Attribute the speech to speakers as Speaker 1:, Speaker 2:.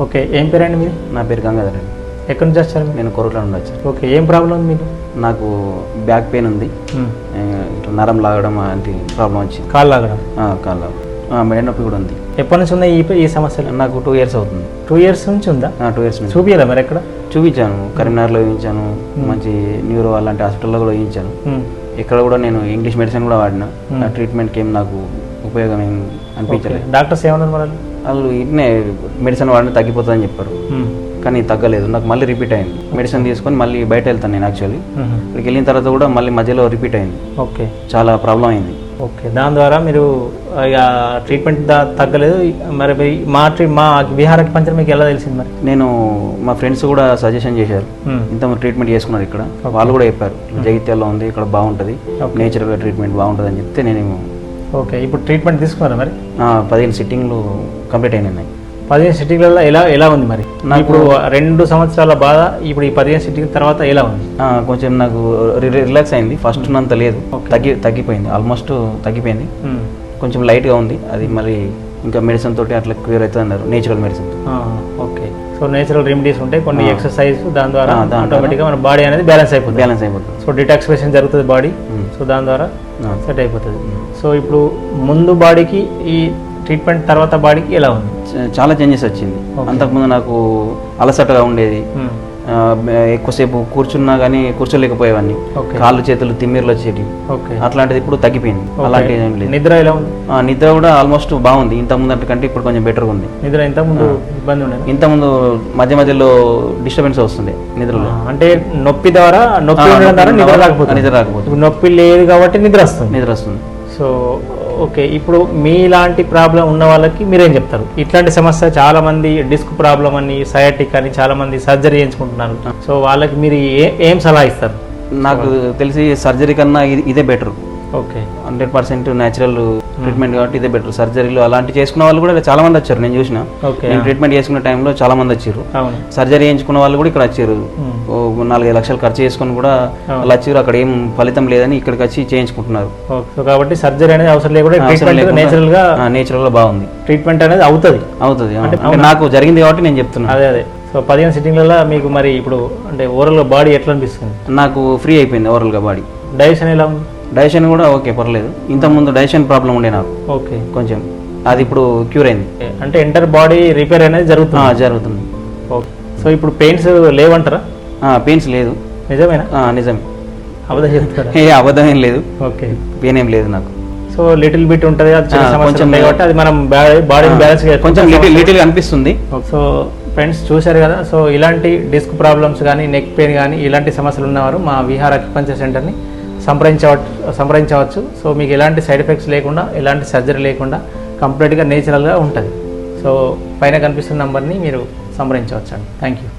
Speaker 1: Okay, ఏం పేరండి మీది?
Speaker 2: నా పేరు గంగాధర్ అండి.
Speaker 1: ఎక్కడి నుంచి వచ్చారు మీరు?
Speaker 2: నేను కొరట్ల నుండి వచ్చాను.
Speaker 1: ఓకే, ఏం ప్రాబ్లం ఉంది మీకు?
Speaker 2: నాకు బ్యాక్ పెయిన్ ఉంది, ఇట్లా నరం లాగడం అంటే ప్రాబ్లం వచ్చింది.
Speaker 1: కాళ్ళు లాగడం?
Speaker 2: కాళ్ళు మెడ నొప్పి కూడా ఉంది.
Speaker 1: ఎప్పటి నుంచి ఉన్నాయి ఈ సమస్యలు?
Speaker 2: నాకు 2 years అవుతుంది.
Speaker 1: 2 years నుంచి ఉందా?
Speaker 2: 2 years నుంచి.
Speaker 1: చూపించాలా మరి ఎక్కడ?
Speaker 2: చూపించాను, కరీంనగర్లో చూపించాను, మంచి న్యూరో అలాంటి హాస్పిటల్లో కూడా చూపించాను. ఇక్కడ కూడా నేను ఇంగ్లీష్ మెడిసిన్ కూడా వాడినా. ఆ ట్రీట్మెంట్కి ఏం నాకు ఉపయోగం ఏం అనిపించలేదు.
Speaker 1: డాక్టర్స్ ఏమన్నారు మరి?
Speaker 2: వాళ్ళు ఇట్నే మెడిసిన్ వాడిన తగ్గిపోతుందని చెప్పారు, కానీ తగ్గలేదు. నాకు మళ్ళీ రిపీట్ అయింది. మెడిసిన్ తీసుకొని మళ్ళీ బయట వెళ్తాను నేను. యాక్చువల్లీ ఇక్కడికి వెళ్ళిన తర్వాత కూడా మళ్ళీ మధ్యలో రిపీట్ అయింది.
Speaker 1: ఓకే,
Speaker 2: చాలా ప్రాబ్లం అయింది.
Speaker 1: ఓకే, దాని ద్వారా మీరు ట్రీట్మెంట్ తగ్గలేదు. మరి మా విహార అక్యుపంక్చర్ మీకు ఎలా తెలిసింది మరి?
Speaker 2: నేను మా ఫ్రెండ్స్ కూడా సజెషన్ చేశారు, ఇంత ట్రీట్మెంట్ చేసుకున్నారు ఇక్కడ. వాళ్ళు కూడా చెప్పారు జగిత్యాలలో ఉంది, ఇక్కడ బాగుంటుంది, నేచురల్గా ట్రీట్మెంట్ బాగుంటుంది అని చెప్తే నేను.
Speaker 1: ఓకే, ఇప్పుడు ట్రీట్మెంట్ తీసుకున్నారా మరి?
Speaker 2: 15 సిట్టింగ్లు కంప్లీట్ అయినాయి.
Speaker 1: 15 సిట్టింగ్లలో ఎలా ఉంది మరి? ఇప్పుడు 2 సంవత్సరాల బాధ ఇప్పుడు ఈ 15 సిట్టింగ్ తర్వాత ఎలా ఉంది?
Speaker 2: కొంచెం నాకు రిలాక్స్ అయింది. ఫస్ట్ అంత లేదు, తగ్గిపోయింది, ఆల్మోస్ట్ తగ్గిపోయింది. కొంచెం లైట్గా ఉంది, అది మరి ఇంకా మెడిసిన్ తోటి అట్లా క్లియర్ అవుతుంది అన్నారు, natural medicine.
Speaker 1: Okay, so natural remedies ఉంటాయి కొన్ని, ఎక్సర్సైజ్, దాని ద్వారా ఆటోమేటిక్గా మన బాడీ అనేది బ్యాలెన్స్ అయిపోతుంది. సో డిటాక్సిఫికేషన్ జరుగుతుంది బాడీ, సో దాని ద్వారా సెట్ అయిపోతుంది. సో ఇప్పుడు ముందు బాడీకి ఈ ట్రీట్మెంట్ తర్వాత బాడీకి ఎలా ఉంది?
Speaker 2: చాలా చేంజెస్ వచ్చింది. అంతకుముందు నాకు అలసటగా ఉండేది, ఎక్కువసేపు కూర్చున్నా కానీ కూర్చోలేకపోయేవాడిని, కాళ్ళు చేతులు తిమ్మిర్లు వచ్చేటివి. అట్లాంటిది ఇప్పుడు తగ్గిపోయింది. అలాంటిది ఏం లేదు.
Speaker 1: నిద్ర ఎలా ఉంది?
Speaker 2: నిద్ర కూడా ఆల్మోస్ట్ బాగుంది. ఇంతకుముందు అంతకంటే ఇప్పుడు కొంచెం బెటర్గా ఉంది.
Speaker 1: నిద్ర ఇంతకుముందు ఇబ్బంది ఉండేది?
Speaker 2: ఇంతకుముందు మధ్య మధ్యలో డిస్టర్బెన్స్ వస్తుంది నిద్రలో.
Speaker 1: అంటే నొప్పి ద్వారా ఉండడం ద్వారా నిద్ర రాకపోతే నొప్పి లేదు కాబట్టి నిద్ర వస్తుంది. సో ఓకే, ఇప్పుడు మీలాంటి ప్రాబ్లం ఉన్న వాళ్ళకి మీరేం చెప్తారు? ఇట్లాంటి సమస్య చాలా మంది డిస్క్ ప్రాబ్లం అని, సయాటిక్ అని చాలా మంది సర్జరీ చేయించుకుంటున్నారు. సో వాళ్ళకి మీరు ఏం సలహా ఇస్తారు?
Speaker 2: నాకు తెలిసి సర్జరీ కన్నా ఇదే బెటర్.
Speaker 1: ఓకే,
Speaker 2: 100% న్యాచురల్ ట్రీట్మెంట్ కాబట్టి ఇదే బెటర్. సర్జరీలు అలాంటి చేసుకున్న వాళ్ళు కూడా చాలా మంది వచ్చారు, నేను చూసిన. నేను ట్రీట్మెంట్ చేసుకున్న టైంలో చాలా మంది వచ్చారు. సర్జరీ చేయించుకున్న వాళ్ళు కూడా ఇక్కడ వచ్చారు, 4-5 లక్షలు ఖర్చు చేసుకుని కూడా వాళ్ళు వచ్చారు. అక్కడ ఏం ఫలితం లేదని ఇక్కడికి వచ్చి చేయించుకుంటున్నారు.
Speaker 1: కాబట్టి సర్జరీ అనేది అవసరం లేకుండా
Speaker 2: నేచురల్ గా బాగుంది.
Speaker 1: ట్రీట్మెంట్ అనేది అవుతుంది.
Speaker 2: అంటే నాకు జరిగింది కాబట్టి నేను చెప్తున్నాను.
Speaker 1: అదే సో 15 సిట్టింగ్లలో మీకు మరి ఇప్పుడు అంటే ఓవరాల్ గా బాడీ ఎట్లా అనిపిస్తుంది?
Speaker 2: నాకు ఫ్రీ అయిపోయింది ఓవరాల్ గా బాడీ.
Speaker 1: డైజెషన్ ఎలా ఉంది?
Speaker 2: డైజెషన్ కూడా ఓకే, పర్లేదు. ఇంతకుముందు డైజెషన్ ప్రాబ్లం ఉండే నాకు.
Speaker 1: ఓకే,
Speaker 2: కొంచెం అది ఇప్పుడు క్యూర్ అయింది.
Speaker 1: అంటే ఎంటర్ బాడీ రిపేర్ అనేది జరుగుతుంది. ఓకే, సో ఇప్పుడు పెయిన్స్ లేవంటారా?
Speaker 2: పెయిన్స్ లేదు.
Speaker 1: నిజమేనా?
Speaker 2: నిజమే.
Speaker 1: అబద్ధం చెప్తారా?
Speaker 2: అబద్ధం ఏం లేదు.
Speaker 1: ఓకే,
Speaker 2: పెయిన్ ఏం లేదు నాకు.
Speaker 1: సో లిటిల్ బిట్ ఉంటుంది, కొంచెం అది మనం బాడీ బ్యాలెన్స్
Speaker 2: కొంచెం లిటిల్ అనిపిస్తుంది.
Speaker 1: సో ఫ్రెండ్స్ చూశారు కదా, సో ఇలాంటి డిస్క్ ప్రాబ్లమ్స్ కానీ, నెక్ పెయిన్ కానీ, ఇలాంటి సమస్యలు ఉన్నవారు మా విహార అక్యుపంక్చర్ సెంటర్ని సంప్రదించవచ్చు. సో మీకు ఎలాంటి సైడ్ ఎఫెక్ట్స్ లేకుండా, ఎలాంటి సర్జరీ లేకుండా కంప్లీట్గా నేచురల్గా ఉంటుంది. సో పైన కనిపిస్తున్న నంబర్ని మీరు సంప్రదించవచ్చు అండి. Thank you.